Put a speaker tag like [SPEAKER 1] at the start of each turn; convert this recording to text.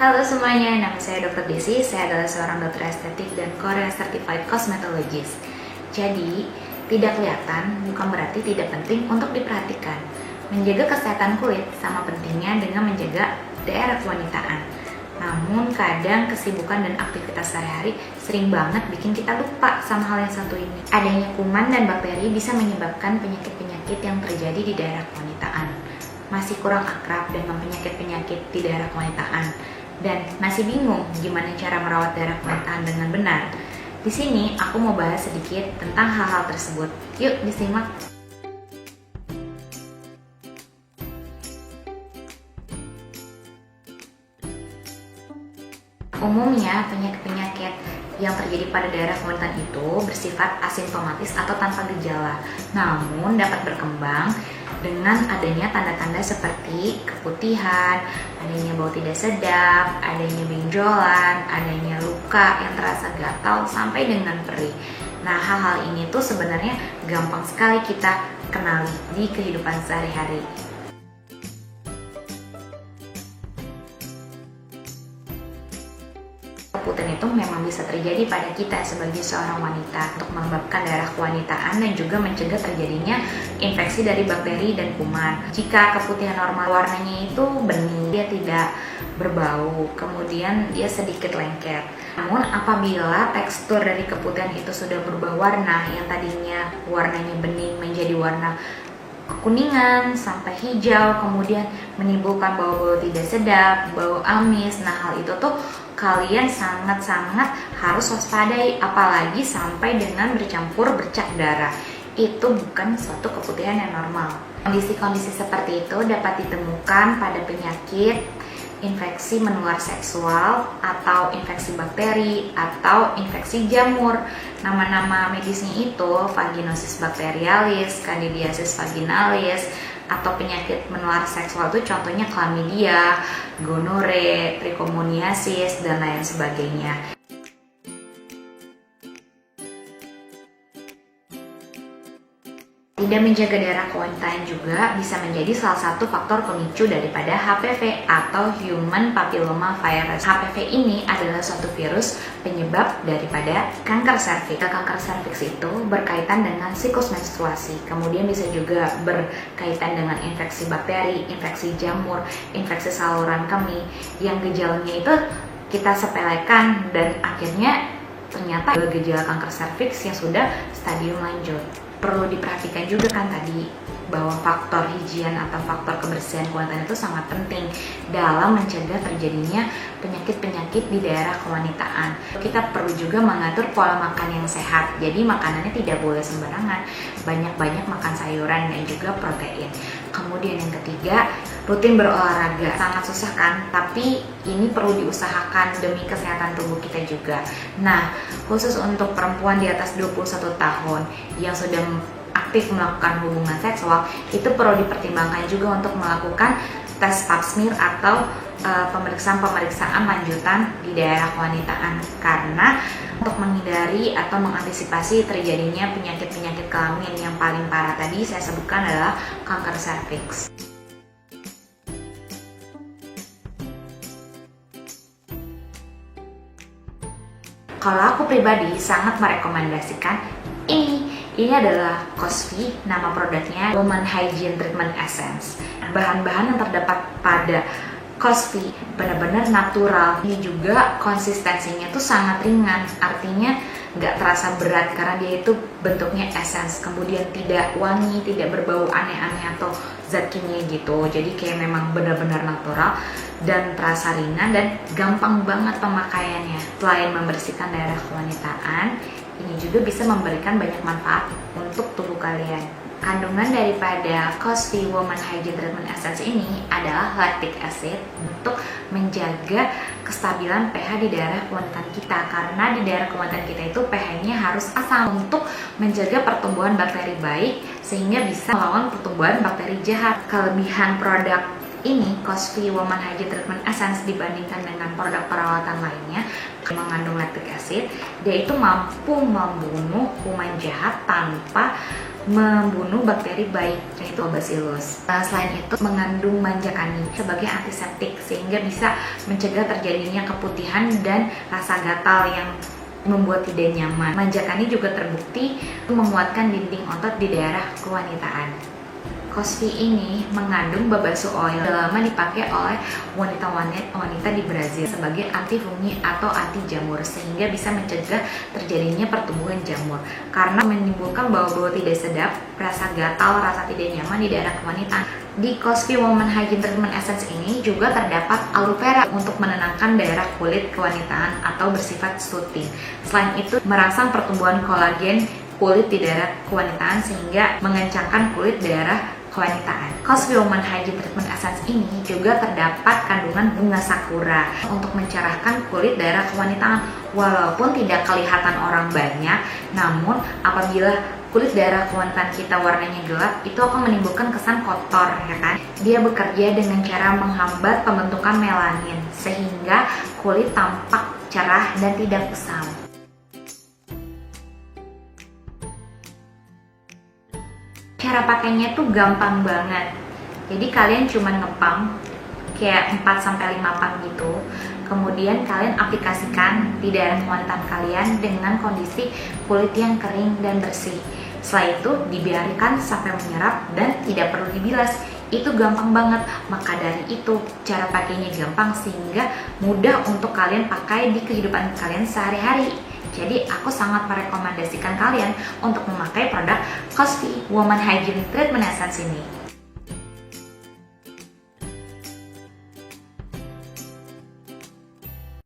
[SPEAKER 1] Halo semuanya, nama saya Dr. Desi. Saya adalah seorang dokter estetik dan Korea Certified Cosmetologist. Jadi, tidak kelihatan bukan berarti tidak penting untuk diperhatikan. Menjaga kesehatan kulit sama pentingnya dengan menjaga daerah kewanitaan. Namun kadang kesibukan dan aktivitas sehari-hari sering banget bikin kita lupa sama hal yang satu ini. Adanya kuman dan bakteri bisa menyebabkan penyakit-penyakit yang terjadi di daerah kewanitaan. Masih kurang akrab dengan penyakit-penyakit di daerah kewanitaan dan masih bingung gimana cara merawat daerah kewanitaan dengan benar. Di sini aku mau bahas sedikit tentang hal-hal tersebut. Yuk disimak. Umumnya penyakit-penyakit yang terjadi pada daerah kewanitaan itu bersifat asimptomatis atau tanpa gejala, namun dapat berkembang dengan adanya tanda-tanda seperti keputihan, adanya bau tidak sedap, adanya benjolan, adanya luka yang terasa gatal sampai dengan perih. Nah, hal-hal ini tuh sebenarnya gampang sekali kita kenali di kehidupan sehari-hari. Keputihan itu memang bisa terjadi pada kita sebagai seorang wanita untuk menyebabkan daerah kewanitaan dan juga mencegah terjadinya infeksi dari bakteri dan kuman. Jika keputihan normal warnanya itu bening, dia tidak berbau, kemudian dia sedikit lengket. Namun apabila tekstur dari keputihan itu sudah berubah warna, yang tadinya warnanya bening menjadi warna kekuningan sampai hijau, kemudian menimbulkan bau-bau tidak sedap, bau amis. Nah, hal itu tuh kalian sangat-sangat harus waspadai, apalagi sampai dengan bercampur bercak darah. Itu bukan suatu keputihan yang normal. Kondisi-kondisi seperti itu dapat ditemukan pada penyakit infeksi menular seksual atau infeksi bakteri atau infeksi jamur. Nama-nama medisnya itu vaginosis bacterialis, candidiasis vaginalis, atau penyakit menular seksual itu contohnya chlamydia, gonore, trichomoniasis, dan lain sebagainya. Tidak menjaga daerah kewanitaan juga bisa menjadi salah satu faktor pemicu daripada HPV atau Human Papilloma Virus. HPV ini adalah suatu virus penyebab daripada kanker serviks. Kanker serviks itu berkaitan dengan siklus menstruasi, kemudian bisa juga berkaitan dengan infeksi bakteri, infeksi jamur, infeksi saluran kemih, yang gejalanya itu kita sepelekan dan akhirnya ternyata ada gejala kanker serviks yang sudah stadium lanjut. Perlu diperhatikan juga kan tadi bahwa faktor higien atau faktor kebersihan kewanitaan itu sangat penting dalam mencegah terjadinya penyakit-penyakit di daerah kewanitaan. Kita perlu juga mengatur pola makan yang sehat, jadi makanannya tidak boleh sembarangan, banyak-banyak makan sayuran dan juga protein. Kemudian yang ketiga, rutin berolahraga. Sangat susah kan? Tapi ini perlu diusahakan demi kesehatan tubuh kita juga. Nah, khusus untuk perempuan di atas 21 tahun yang sudah aktif melakukan hubungan seksual, itu perlu dipertimbangkan juga untuk melakukan tes pap smear atau pemeriksaan-pemeriksaan lanjutan di daerah kewanitaan, karena untuk menghindari atau mengantisipasi terjadinya penyakit-penyakit kelamin yang paling parah tadi saya sebutkan adalah kanker serviks. Kalau aku pribadi sangat merekomendasikan ini adalah Cosvi, nama produknya Woman Hygiene Treatment Essence. Bahan-bahan yang terdapat pada Cosvi benar-benar natural. Ini juga konsistensinya tuh sangat ringan, artinya nggak terasa berat karena dia itu bentuknya essence, kemudian tidak wangi, tidak berbau aneh-aneh atau zat kimia gitu. Jadi kayak memang benar-benar natural dan terasa ringan dan gampang banget pemakaiannya. Selain membersihkan daerah kewanitaan, ini juga bisa memberikan banyak manfaat untuk tubuh kalian. Kandungan daripada Cosvi Woman Hygiene Treatment Essence ini adalah lactic acid untuk menjaga kestabilan pH di daerah kewanitaan kita, karena di daerah kewanitaan kita itu pH-nya harus asam untuk menjaga pertumbuhan bakteri baik sehingga bisa melawan pertumbuhan bakteri jahat. Kelebihan produk ini, Cosvi Woman Hygiene Treatment Essence, dibandingkan dengan produk perawatan lainnya mengandung lactic acid, dia itu mampu membunuh kuman jahat tanpa membunuh bakteri baik, yaitu Bacillus. Selain itu mengandung manjakani sebagai antiseptik sehingga bisa mencegah terjadinya keputihan dan rasa gatal yang membuat tidak nyaman. Manjakani juga terbukti menguatkan dinding otot di daerah kewanitaan. Cosvi ini mengandung babasu oil, sudah lama dipakai oleh wanita di Brazil sebagai antifungi atau anti jamur sehingga bisa mencegah terjadinya pertumbuhan jamur karena menimbulkan bau-bau tidak sedap, rasa gatal, rasa tidak nyaman di daerah kewanitaan. Di Cosvi Woman Hygiene Treatment Essence ini juga terdapat aloe vera untuk menenangkan daerah kulit kewanitaan atau bersifat soothing. Selain itu merangsang pertumbuhan kolagen kulit di daerah kewanitaan sehingga mengencangkan kulit daerah kewanitaan. Cosvi Woman Hygiene Treatment Essence ini juga terdapat kandungan bunga sakura untuk mencerahkan kulit daerah kewanitaan. Walaupun tidak kelihatan orang banyak, namun apabila kulit daerah kewanitaan kita warnanya gelap, itu akan menimbulkan kesan kotor, ya kan? Dia bekerja dengan cara menghambat pembentukan melanin sehingga kulit tampak cerah dan tidak kusam. Cara pakainya tuh gampang banget. Jadi kalian cuma ngepam kayak 4-5 pump gitu. Kemudian kalian aplikasikan di daerah kewanitaan kalian dengan kondisi kulit yang kering dan bersih. Setelah itu dibiarkan sampai menyerap dan tidak perlu dibilas. Itu gampang banget. Maka dari itu cara pakainya gampang sehingga mudah untuk kalian pakai di kehidupan kalian sehari-hari. Jadi aku sangat merekomendasikan kalian untuk memakai produk Cosvi Woman Hygiene Treatment Essence ini.